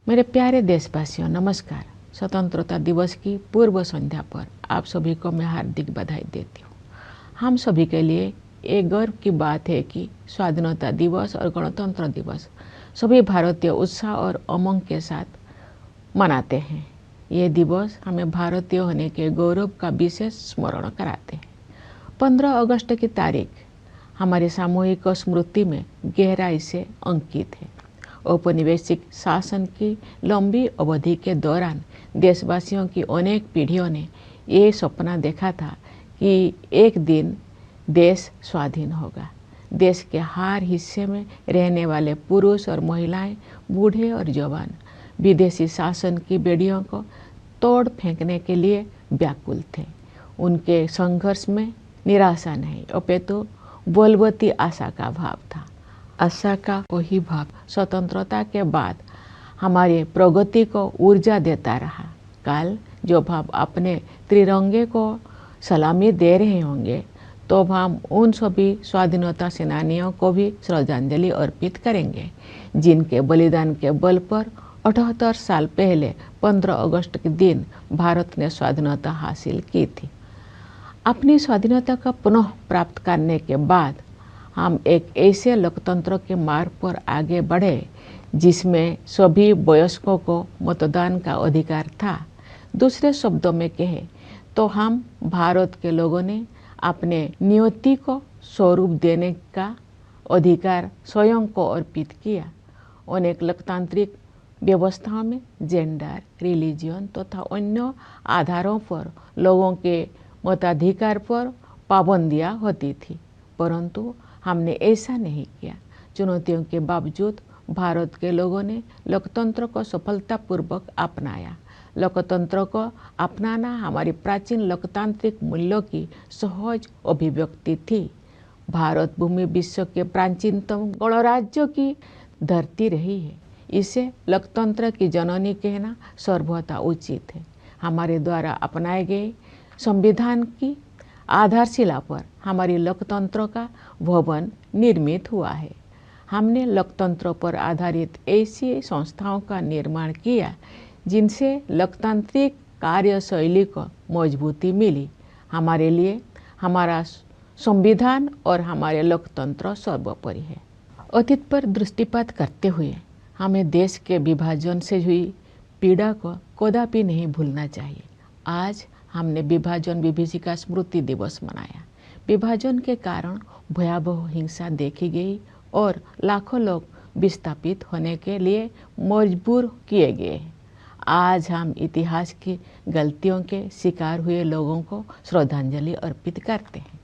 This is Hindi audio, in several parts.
मेरे प्यारे देशवासियों, नमस्कार। स्वतंत्रता दिवस की पूर्व संध्या पर आप सभी को मैं हार्दिक बधाई देती हूँ। हम सभी के लिए एक गर्व की बात है कि स्वाधीनता दिवस और गणतंत्र दिवस सभी भारतीय उत्साह और उमंग के साथ मनाते हैं। ये दिवस हमें भारतीय होने के गौरव का विशेष स्मरण कराते हैं। 15 अगस्त की तारीख हमारी सामूहिक स्मृति में गहराई से अंकित है। औपनिवेशिक शासन की लंबी अवधि के दौरान देशवासियों की अनेक पीढ़ियों ने ये सपना देखा था कि एक दिन देश स्वाधीन होगा। देश के हर हिस्से में रहने वाले पुरुष और महिलाएं, बूढ़े और जवान विदेशी शासन की बेड़ियों को तोड़ फेंकने के लिए व्याकुल थे। उनके संघर्ष में निराशा नहीं, अपितु बलवती आशा का भाव था। आशा का वही भाव स्वतंत्रता के बाद हमारी प्रगति को ऊर्जा देता रहा। कल जब हम अपने त्रिरंगे को सलामी दे रहे होंगे तो हम उन सभी स्वाधीनता सेनानियों को भी श्रद्धांजलि अर्पित करेंगे जिनके बलिदान के बल पर 78 साल पहले 15 अगस्त के दिन भारत ने स्वाधीनता हासिल की थी। अपनी स्वाधीनता का पुनः प्राप्त करने के बाद हम एक ऐसे लोकतंत्र के मार्ग पर आगे बढ़े जिसमें सभी वयस्कों को मतदान का अधिकार था। दूसरे शब्दों में कहे तो हम भारत के लोगों ने अपने नियति को स्वरूप देने का अधिकार स्वयं को अर्पित किया। अनेक लोकतांत्रिक व्यवस्थाओं में जेंडर, रिलीजन तथा अन्य आधारों पर लोगों के मताधिकार पर पाबंदियां होती थी, परंतु हमने ऐसा नहीं किया। चुनौतियों के बावजूद भारत के लोगों ने लोकतंत्र को सफलतापूर्वक अपनाया। लोकतंत्र को अपनाना हमारी प्राचीन लोकतांत्रिक मूल्यों की सहज अभिव्यक्ति थी। भारत भूमि विश्व के प्राचीनतम गणराज्यों की धरती रही है। इसे लोकतंत्र की जननी कहना सर्वथा उचित है। हमारे द्वारा अपनाए गए संविधान की आधारशिला पर हमारी लोकतंत्र का भवन निर्मित हुआ है। हमने लोकतंत्र पर आधारित ऐसी संस्थाओं का निर्माण किया जिनसे लोकतांत्रिक कार्यशैली को मजबूती मिली। हमारे लिए हमारा संविधान और हमारे लोकतंत्र सर्वोपरि है। अतीत पर दृष्टिपात करते हुए हमें देश के विभाजन से हुई पीड़ा को कदापि नहीं भूलना चाहिए। आज हमने विभाजन विभीषिका स्मृति दिवस मनाया। विभाजन के कारण भयावह हिंसा देखी गई और लाखों लोग विस्थापित होने के लिए मजबूर किए गए। आज हम इतिहास की गलतियों के शिकार हुए लोगों को श्रद्धांजलि अर्पित करते हैं।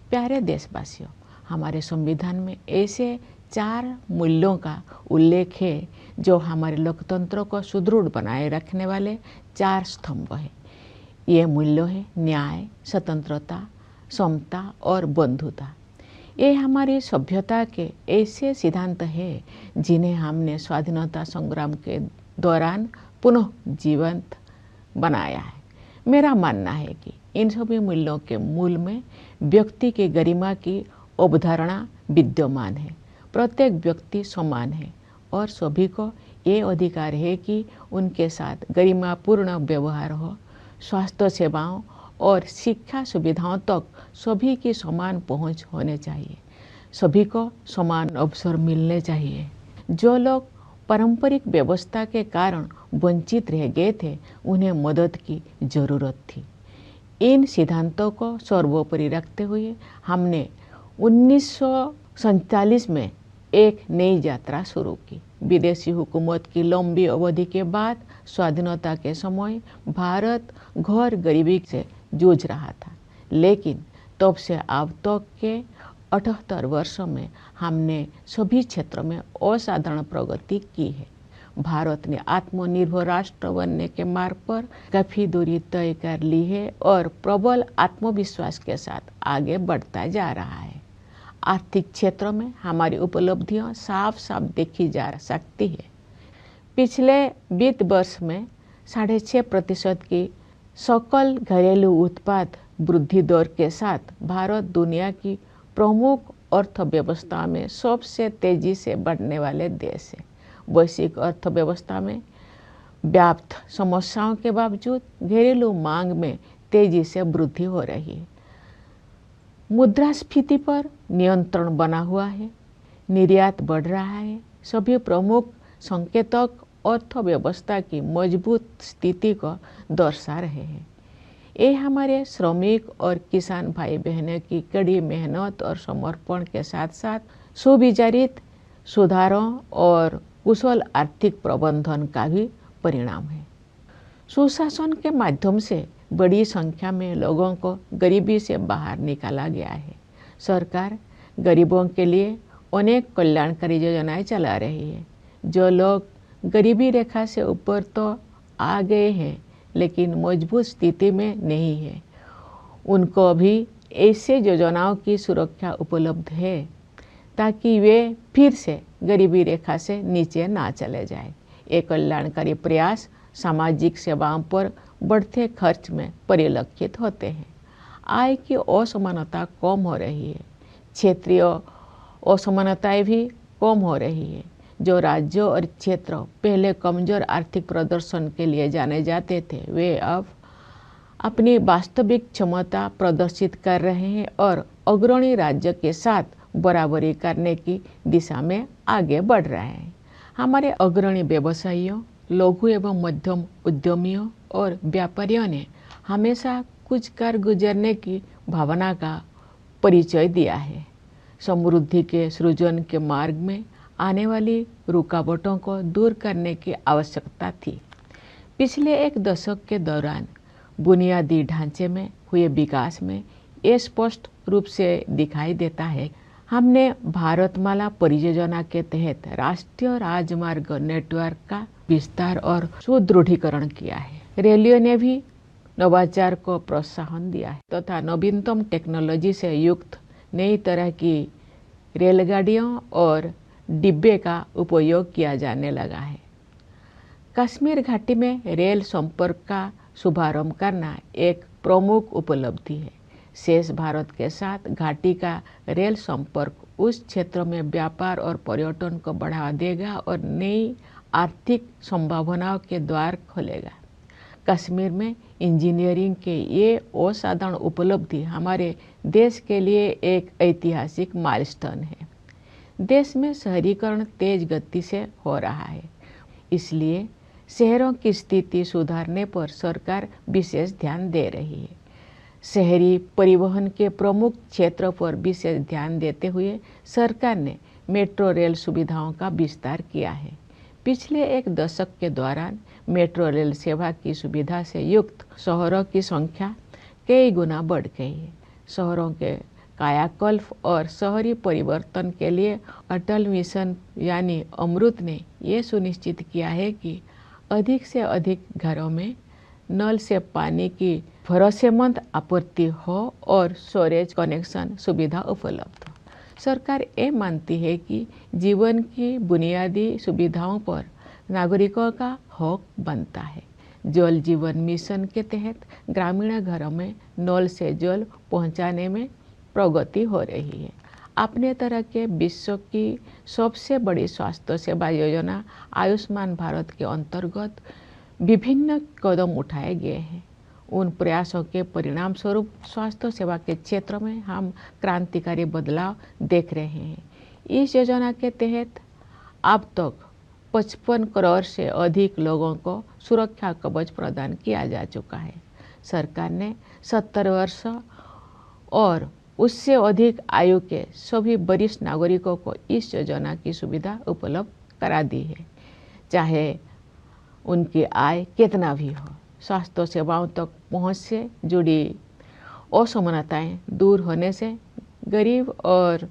प्यारे देशवासियों, हमारे संविधान में ऐसे 4 मूल्यों का उल्लेख है जो हमारे लोकतंत्र को सुदृढ़ बनाए रखने वाले 4 स्तंभ हैं। ये मूल्य है न्याय, स्वतंत्रता, समता और बंधुता। ये हमारी सभ्यता के ऐसे सिद्धांत हैं जिन्हें हमने स्वाधीनता संग्राम के दौरान पुनः जीवंत बनाया है। मेरा मानना है कि इन सभी मूल्यों के मूल में व्यक्ति की गरिमा की अवधारणा विद्यमान है। प्रत्येक व्यक्ति समान है और सभी को ये अधिकार है कि उनके साथ गरिमापूर्ण व्यवहार हो। स्वास्थ्य सेवाओं और शिक्षा सुविधाओं तक सभी की समान पहुंच होने चाहिए। सभी को समान अवसर मिलने चाहिए। जो लोग पारंपरिक व्यवस्था के कारण वंचित रह गए थे, उन्हें मदद की जरूरत थी। इन सिद्धांतों को सर्वोपरि रखते हुए हमने 1947 में एक नई यात्रा शुरू की। विदेशी हुकूमत की लंबी अवधि के बाद स्वाधीनता के समय भारत घोर गरीबी से जूझ रहा था, लेकिन तब से अब तक के 78 वर्षों में हमने सभी क्षेत्रों में असाधारण प्रगति की है। भारत ने आत्मनिर्भर राष्ट्र बनने के मार्ग पर काफ़ी दूरी तय कर ली है और प्रबल आत्मविश्वास के साथ आगे बढ़ता जा रहा है। आर्थिक क्षेत्र में हमारी उपलब्धियां साफ साफ देखी जा सकती है। पिछले वित्त वर्ष में 6.5% की सकल घरेलू उत्पाद वृद्धि दर के साथ भारत दुनिया की प्रमुख अर्थव्यवस्था में सबसे तेजी से बढ़ने वाले देश है। वैश्विक अर्थव्यवस्था में व्याप्त समस्याओं के बावजूद घरेलू मांग में तेजी से वृद्धि हो रही है। मुद्रास्फीति पर नियंत्रण बना हुआ है, निर्यात बढ़ रहा है। सभी प्रमुख संकेतक अर्थव्यवस्था की मजबूत स्थिति को दर्शा रहे हैं। ये हमारे श्रमिक और किसान भाई बहनों की कड़ी मेहनत और समर्पण के साथ साथ सुविचारित सुधारों और कुशल आर्थिक प्रबंधन का भी परिणाम है। सुशासन के माध्यम से बड़ी संख्या में लोगों को गरीबी से बाहर निकाला गया है। सरकार गरीबों के लिए अनेक कल्याणकारी योजनाएं चला रही है। जो लोग गरीबी रेखा से ऊपर तो आ गए हैं लेकिन मजबूत स्थिति में नहीं है, उनको भी ऐसे योजनाओं की सुरक्षा उपलब्ध है ताकि वे फिर से गरीबी रेखा से नीचे ना चले जाए। ये कल्याणकारी प्रयास सामाजिक सेवाओं पर बढ़ते खर्च में परिलक्षित होते हैं। आय की असमानता कम हो रही है, क्षेत्रीय असमानताएं भी कम हो रही है। जो राज्य और क्षेत्र पहले कमजोर आर्थिक प्रदर्शन के लिए जाने जाते थे, वे अब अपनी वास्तविक क्षमता प्रदर्शित कर रहे हैं और अग्रणी राज्य के साथ बराबरी करने की दिशा में आगे बढ़ रहे हैं। हमारे अग्रणी व्यवसायियों, लघु एवं मध्यम उद्यमियों और व्यापारियों ने हमेशा कुछ कर गुजरने की भावना का परिचय दिया है। समृद्धि के सृजन के मार्ग में आने वाली रुकावटों को दूर करने की आवश्यकता थी। पिछले एक दशक के दौरान बुनियादी ढांचे में हुए विकास में ये स्पष्ट रूप से दिखाई देता है। हमने भारतमाला परियोजना के तहत राष्ट्रीय राजमार्ग नेटवर्क का विस्तार और सुदृढ़ीकरण किया है। रेलवे ने भी नवाचार को प्रोत्साहन दिया है तथा नवीनतम टेक्नोलॉजी से युक्त नई तरह की रेलगाड़ियों और डिब्बे का उपयोग किया जाने लगा है। कश्मीर घाटी में रेल संपर्क का शुभारंभ करना एक प्रमुख उपलब्धि है। शेष भारत के साथ घाटी का रेल संपर्क उस क्षेत्र में व्यापार और पर्यटन को बढ़ावा देगा और नई आर्थिक संभावनाओं के द्वार खोलेगा। कश्मीर में इंजीनियरिंग के ये असाधारण उपलब्धि हमारे देश के लिए एक ऐतिहासिक माइलस्टोन है। देश में शहरीकरण तेज गति से हो रहा है, इसलिए शहरों की स्थिति सुधारने पर सरकार विशेष ध्यान दे रही है। शहरी परिवहन के प्रमुख क्षेत्रों पर विशेष ध्यान देते हुए सरकार ने मेट्रो रेल सुविधाओं का विस्तार किया है। पिछले एक दशक के दौरान मेट्रो रेल सेवा की सुविधा से युक्त शहरों की संख्या कई गुना बढ़ गई है। शहरों के कायाकल्प और शहरी परिवर्तन के लिए अटल मिशन यानी अमृत ने ये सुनिश्चित किया है कि अधिक से अधिक घरों में नल से पानी की भरोसेमंद आपूर्ति हो और स्टोरेज कनेक्शन सुविधा उपलब्ध हो। सरकार ये मानती है कि जीवन की बुनियादी सुविधाओं पर नागरिकों का हक बनता है। जल जीवन मिशन के तहत ग्रामीण घरों में नल से जल पहुंचाने में प्रगति हो रही है। अपने तरह के विश्व की सबसे बड़ी स्वास्थ्य सेवा योजना आयुष्मान भारत के अंतर्गत विभिन्न कदम उठाए गए हैं। उन प्रयासों के परिणाम स्वरूप स्वास्थ्य सेवा के क्षेत्र में हम क्रांतिकारी बदलाव देख रहे हैं। इस योजना के तहत अब तक 55 करोड़ से अधिक लोगों को सुरक्षा कवच प्रदान किया जा चुका है। सरकार ने 70 वर्ष और उससे अधिक आयु के सभी वरिष्ठ नागरिकों को इस योजना की सुविधा उपलब्ध करा दी है, चाहे उनकी आय कितना भी हो। स्वास्थ्य सेवाओं तक पहुंच से जुड़ी असमानताएं दूर होने से गरीब और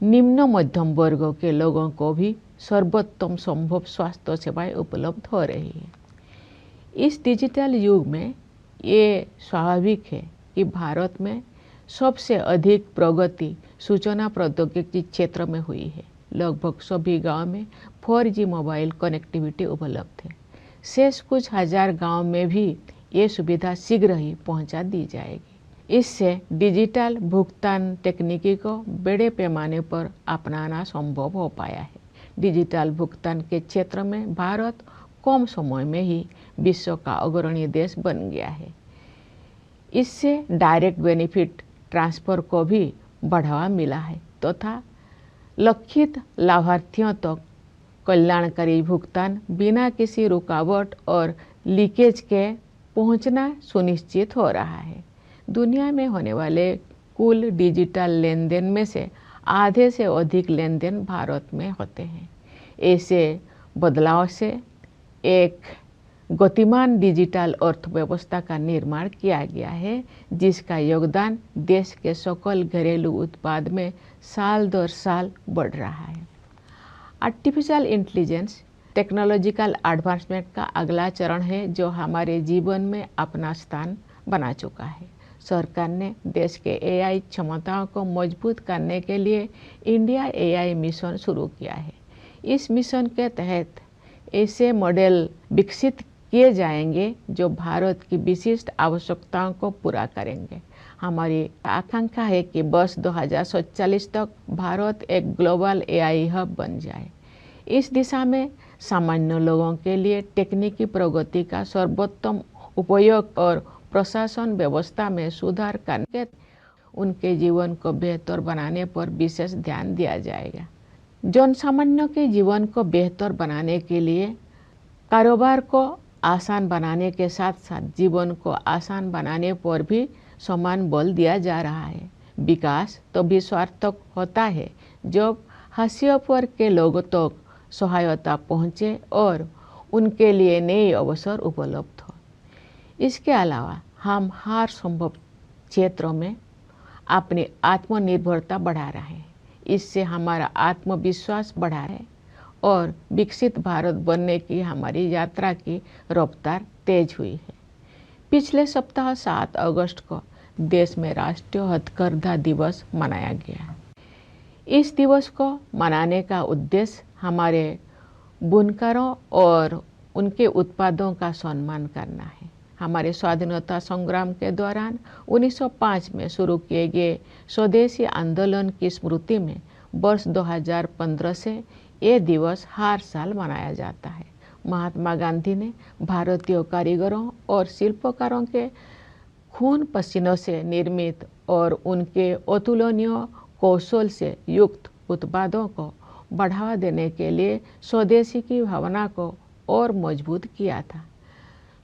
निम्न मध्यम वर्गों के लोगों को भी सर्वोत्तम संभव स्वास्थ्य सेवाएं उपलब्ध हो रही है। इस डिजिटल युग में ये स्वाभाविक है कि भारत में सबसे अधिक प्रगति सूचना प्रौद्योगिकी क्षेत्र में हुई है। लगभग सभी गांव में 4G मोबाइल कनेक्टिविटी उपलब्ध है। शेष कुछ हजार गांव में भी ये सुविधा शीघ्र ही पहुंचा दी जाएगी। इससे डिजिटल भुगतान तकनीकी को बड़े पैमाने पर अपनाना संभव हो पाया है। डिजिटल भुगतान के क्षेत्र में भारत कम समय में ही विश्व का अग्रणी देश बन गया है। इससे डायरेक्ट बेनिफिट ट्रांसफ़र को भी बढ़ावा मिला है तथा लक्षित लाभार्थियों तक कल्याणकारी भुगतान बिना किसी रुकावट और लीकेज के पहुंचना सुनिश्चित हो रहा है। दुनिया में होने वाले कुल डिजिटल लेन देन में से आधे से अधिक लेन देन भारत में होते हैं। ऐसे बदलाव से एक गतिमान डिजिटल अर्थव्यवस्था का निर्माण किया गया है, जिसका योगदान देश के सकल घरेलू उत्पाद में साल दर साल बढ़ रहा है। आर्टिफिशियल इंटेलिजेंस टेक्नोलॉजिकल एडवांसमेंट का अगला चरण है जो हमारे जीवन में अपना स्थान बना चुका है। सरकार ने देश के एआई क्षमताओं को मजबूत करने के लिए इंडिया एआई मिशन शुरू किया है। इस मिशन के तहत ऐसे मॉडल विकसित किए जाएंगे जो भारत की विशिष्ट आवश्यकताओं को पूरा करेंगे। हमारी आकांक्षा है कि वर्ष 2047 तक भारत एक ग्लोबल एआई हब बन जाए। इस दिशा में सामान्य लोगों के लिए तकनीकी प्रगति का सर्वोत्तम उपयोग और प्रशासन व्यवस्था में सुधार करके उनके जीवन को बेहतर बनाने पर विशेष ध्यान दिया जाएगा। जनसामान्य के जीवन को बेहतर बनाने के लिए कारोबार को आसान बनाने के साथ साथ जीवन को आसान बनाने पर भी समान बल दिया जा रहा है। विकास तभी सार्थक होता है जब हाशिए पर के लोगों तक सहायता पहुँचे और उनके लिए नए अवसर उपलब्ध हो। इसके अलावा हम हर संभव क्षेत्रों में अपनी आत्मनिर्भरता बढ़ा रहे हैं। इससे हमारा आत्मविश्वास बढ़ा है और विकसित भारत बनने की हमारी यात्रा की रफ्तार तेज हुई है। पिछले सप्ताह 7 अगस्त को देश में राष्ट्रीय हथकरघा दिवस मनाया गया। इस दिवस को मनाने का उद्देश्य हमारे बुनकरों और उनके उत्पादों का सम्मान करना है। हमारे स्वाधीनता संग्राम के दौरान 1905 में शुरू किए गए स्वदेशी आंदोलन की स्मृति में वर्ष 2015 से ये दिवस हर साल मनाया जाता है। महात्मा गांधी ने भारतीय कारीगरों और शिल्पकारों के खून पसीनों से निर्मित और उनके अतुलनीय कौशल से युक्त उत्पादों को बढ़ावा देने के लिए स्वदेशी की भावना को और मजबूत किया था।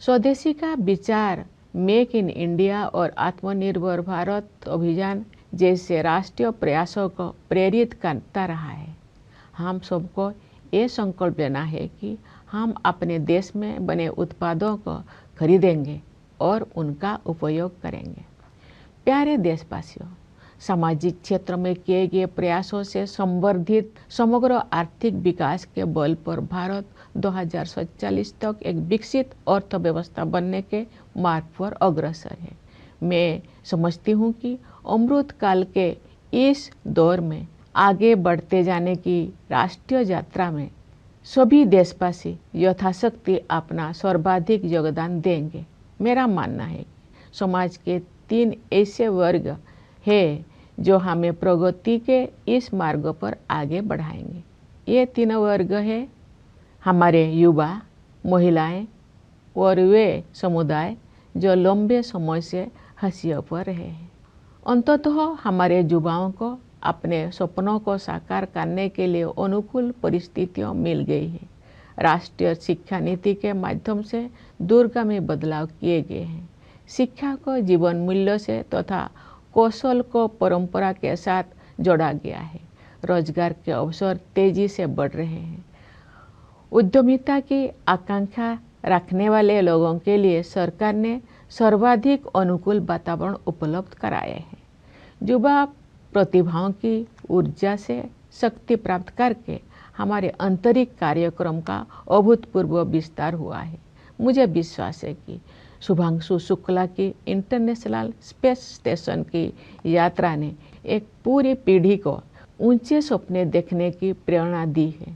स्वदेशी का विचार मेक इन इंडिया और आत्मनिर्भर भारत अभियान जैसे राष्ट्रीय प्रयासों को प्रेरित करता रहा है। हम सबको ये संकल्प लेना है कि हम अपने देश में बने उत्पादों को खरीदेंगे और उनका उपयोग करेंगे। प्यारे देशवासियों, सामाजिक क्षेत्र में किए गए प्रयासों से संवर्धित समग्र आर्थिक विकास के बल पर भारत 2047 तक एक विकसित अर्थव्यवस्था बनने के मार्ग पर अग्रसर है। मैं समझती हूँ कि अमृत काल के इस दौर में आगे बढ़ते जाने की राष्ट्रीय यात्रा में सभी देशवासी यथाशक्ति अपना सर्वाधिक योगदान देंगे। मेरा मानना है कि समाज के 3 ऐसे वर्ग है जो हमें प्रगति के इस मार्ग पर आगे बढ़ाएंगे। ये 3 वर्ग है हमारे युवा, महिलाएं और वे समुदाय जो लंबे समय से हाशिए पर रहे हैं। अंततः हमारे युवाओं को अपने सपनों को साकार करने के लिए अनुकूल परिस्थितियां मिल गई है। राष्ट्रीय शिक्षा नीति के माध्यम से दूरगामी बदलाव किए गए हैं। शिक्षा को जीवन मूल्य से तथा कौशल को परंपरा के साथ जोड़ा गया है। रोजगार के अवसर तेजी से बढ़ रहे हैं। उद्यमिता की आकांक्षा रखने वाले लोगों के लिए सरकार ने सर्वाधिक अनुकूल वातावरण उपलब्ध कराए हैं। युवा प्रतिभाओं की ऊर्जा से शक्ति प्राप्त करके हमारे आंतरिक कार्यक्रम का अभूतपूर्व विस्तार हुआ है। मुझे विश्वास है कि शुभांशु शुक्ला की इंटरनेशनल स्पेस स्टेशन की यात्रा ने एक पूरी पीढ़ी को ऊंचे सपने देखने की प्रेरणा दी है।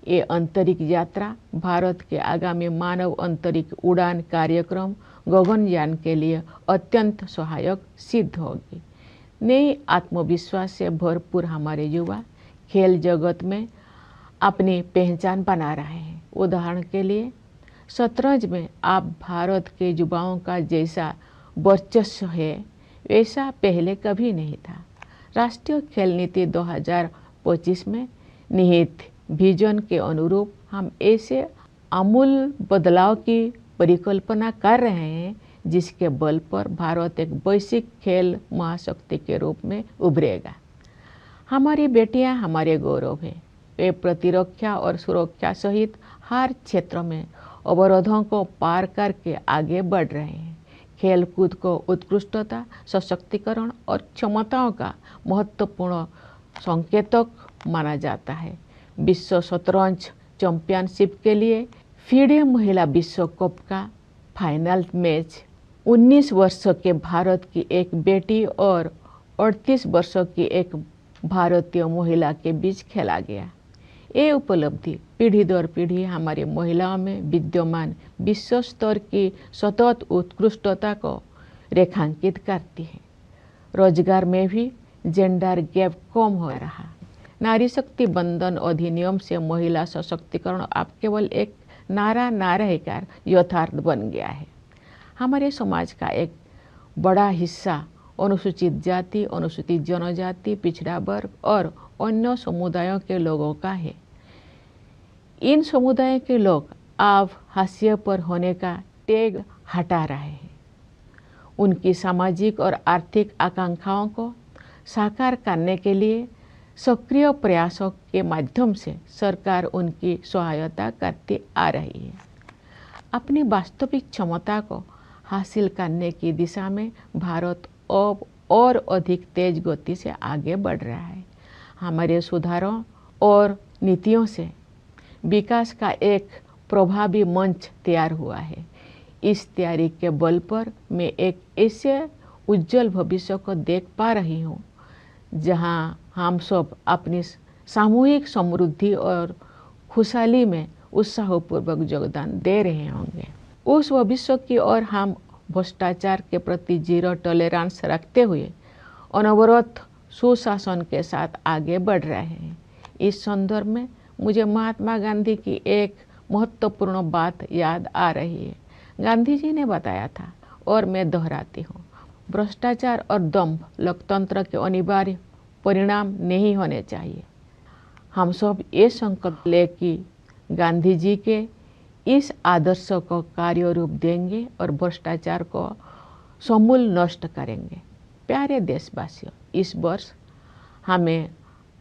ये अंतरिक्ष यात्रा भारत के आगामी मानव अंतरिक्ष उड़ान कार्यक्रम गगनयान के लिए अत्यंत सहायक सिद्ध होगी। नए आत्मविश्वास से भरपूर हमारे युवा खेल जगत में अपनी पहचान बना रहे हैं। उदाहरण के लिए शतरंज में आप भारत के युवाओं का जैसा वर्चस्व है वैसा पहले कभी नहीं था। राष्ट्रीय खेल नीति 2025 में निहित विजन के अनुरूप हम ऐसे आमूल बदलाव की परिकल्पना कर रहे हैं जिसके बल पर भारत एक वैश्विक खेल महाशक्ति के रूप में उभरेगा। हमारी बेटियां हमारे गौरव हैं। वे प्रतिरक्षा और सुरक्षा सहित हर क्षेत्र में अवरोधों को पार करके आगे बढ़ रहे हैं। खेलकूद को उत्कृष्टता, सशक्तिकरण और क्षमताओं का महत्वपूर्ण संकेतक माना जाता है। विश्व शतरंज चैंपियनशिप के लिए फीडे महिला विश्व कप का फाइनल मैच 19 वर्षों के भारत की एक बेटी और 38 वर्षों की एक भारतीय महिला के बीच खेला गया। ये उपलब्धि पीढ़ी दर पीढ़ी हमारी महिलाओं में विद्यमान विश्व स्तर की सतत उत्कृष्टता को रेखांकित करती है। रोजगार में भी जेंडर गैप कम हो रहा। नारी शक्ति बंधन अधिनियम से महिला सशक्तिकरण अब केवल एक नारा ना रहकर यथार्थ बन गया है। हमारे समाज का एक बड़ा हिस्सा अनुसूचित जाति, अनुसूचित जनजाति, पिछड़ा वर्ग और अन्य समुदायों के लोगों का है। इन समुदायों के लोग अब हाशिए पर होने का टैग हटा रहे हैं। उनकी सामाजिक और आर्थिक आकांक्षाओं को साकार करने के लिए सक्रिय प्रयासों के माध्यम से सरकार उनकी सहायता करती आ रही है। अपनी वास्तविक क्षमता को हासिल करने की दिशा में भारत अब और अधिक तेज गति से आगे बढ़ रहा है। हमारे सुधारों और नीतियों से विकास का एक प्रभावी मंच तैयार हुआ है। इस तैयारी के बल पर मैं एक ऐसे उज्जवल भविष्य को देख पा रही हूँ जहाँ हम सब अपनी सामूहिक समृद्धि और खुशहाली में उत्साहपूर्वक योगदान दे रहे होंगे। उस भविष्य की ओर हम भ्रष्टाचार के प्रति जीरो टॉलरेंस रखते हुए अनवरत सुशासन के साथ आगे बढ़ रहे हैं। इस संदर्भ में मुझे महात्मा गांधी की एक महत्वपूर्ण बात याद आ रही है। गांधी जी ने बताया था और मैं दोहराती हूँ, भ्रष्टाचार और दंभ लोकतंत्र के अनिवार्य परिणाम नहीं होने चाहिए। हम सब ये संकल्प ले कि गांधी जी के इस आदर्श को कार्य रूप देंगे और भ्रष्टाचार को समूल नष्ट करेंगे। प्यारे देशवासियों, इस वर्ष हमें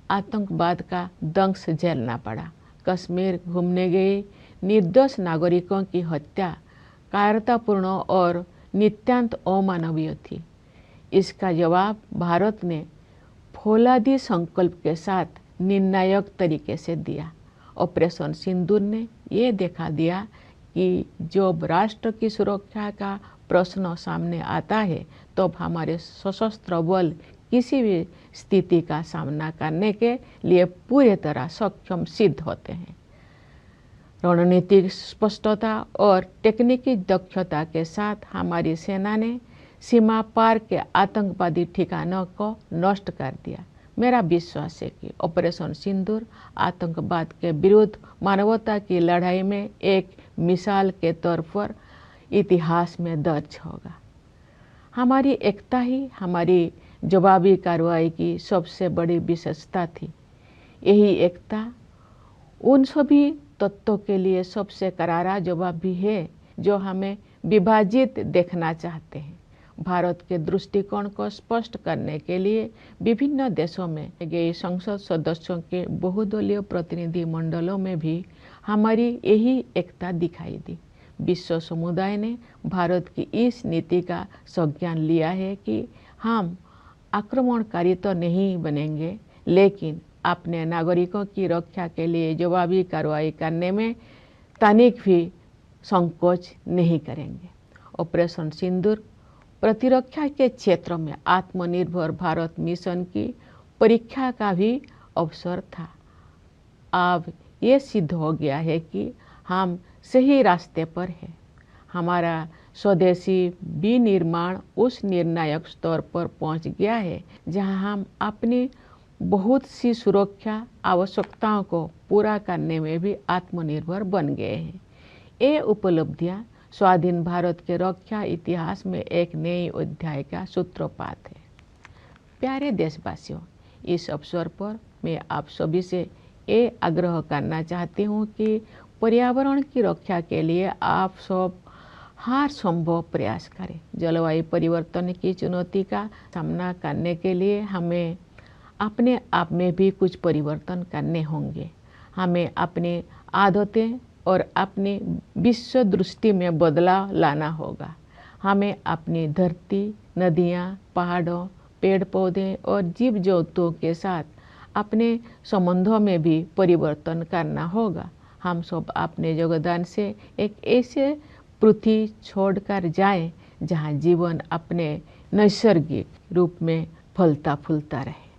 आतंकवाद का दंश झेलना पड़ा। कश्मीर घूमने गए निर्दोष नागरिकों की हत्या कायरतापूर्ण और नितांत अमानवीय थी। इसका जवाब भारत ने फौलादी संकल्प के साथ निर्णायक तरीके से दिया। ऑपरेशन सिंदूर ने ये दिखा दिया कि जब राष्ट्र की सुरक्षा का प्रश्न सामने आता है तब हमारे सशस्त्र बल किसी भी स्थिति का सामना करने के लिए पूरी तरह सक्षम सिद्ध होते हैं। रणनीतिक स्पष्टता और तकनीकी दक्षता के साथ हमारी सेना ने सीमा पार के आतंकवादी ठिकानों को नष्ट कर दिया। मेरा विश्वास है कि ऑपरेशन सिंदूर आतंकवाद के विरुद्ध मानवता की लड़ाई में एक मिसाल के तौर पर इतिहास में दर्ज होगा। हमारी एकता ही हमारी जवाबी कार्रवाई की सबसे बड़ी विशेषता थी। यही एकता उन सभी तत्वों के लिए सबसे करारा जवाब भी है जो हमें विभाजित देखना चाहते हैं। भारत के दृष्टिकोण को स्पष्ट करने के लिए विभिन्न देशों में गए संसद सदस्यों के बहुदलीय प्रतिनिधि मंडलों में भी हमारी यही एकता दिखाई दी। विश्व समुदाय ने भारत की इस नीति का संज्ञान लिया है कि हम आक्रमणकारी तो नहीं बनेंगे, लेकिन अपने नागरिकों की रक्षा के लिए जवाबी कार्रवाई करने में तनिक भी संकोच नहीं करेंगे। ऑपरेशन सिंदूर प्रतिरक्षा के क्षेत्र में आत्मनिर्भर भारत मिशन की परीक्षा का भी अवसर था। अब ये सिद्ध हो गया है कि हम सही रास्ते पर हैं। हमारा स्वदेशी विनिर्माण उस निर्णायक स्तर पर पहुंच गया है जहां हम अपनी बहुत सी सुरक्षा आवश्यकताओं को पूरा करने में भी आत्मनिर्भर बन गए हैं। ये उपलब्धियाँ स्वाधीन भारत के रक्षा इतिहास में एक नए अध्याय का सूत्रपात है। प्यारे देशवासियों, इस अवसर पर मैं आप सभी से ये आग्रह करना चाहती हूँ कि पर्यावरण की रक्षा के लिए आप सब हर संभव प्रयास करें। जलवायु परिवर्तन की चुनौती का सामना करने के लिए हमें अपने आप में भी कुछ परिवर्तन करने होंगे। हमें अपनी आदतें और अपनी विश्व दृष्टि में बदलाव लाना होगा। हमें अपनी धरती, नदियाँ, पहाड़ों, पेड़ पौधे और जीव जंतुओं के साथ अपने संबंधों में भी परिवर्तन करना होगा। हम सब अपने योगदान से एक ऐसे पृथ्वी छोड़कर जाएं जहां जीवन अपने नैसर्गिक रूप में फलता फूलता रहे।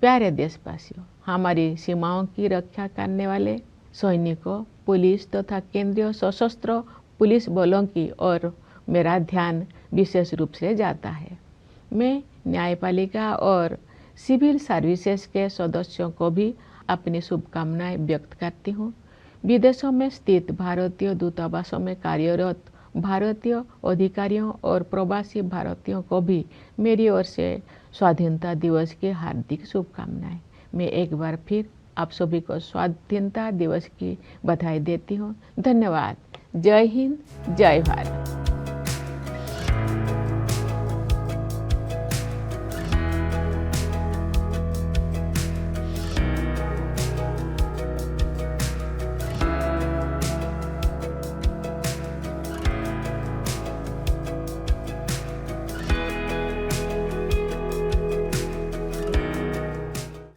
प्यारे देशवासियों, हमारी सीमाओं की रक्षा करने वाले सैनिकों, पुलिस तथा केंद्रीय सशस्त्र पुलिस बलों की ओर मेरा ध्यान विशेष रूप से जाता है। मैं न्यायपालिका और सिविल सर्विसेज के सदस्यों को भी अपनी शुभकामनाएं व्यक्त करती हूँ। विदेशों में स्थित भारतीय दूतावासों में कार्यरत भारतीय अधिकारियों और प्रवासी भारतीयों को भी मेरी ओर से स्वाधीनता दिवस की हार्दिक शुभकामनाएं। मैं एक बार फिर आप सभी को स्वाधीनता दिवस की बधाई देती हूँ। धन्यवाद। जय हिंद, जय भारत।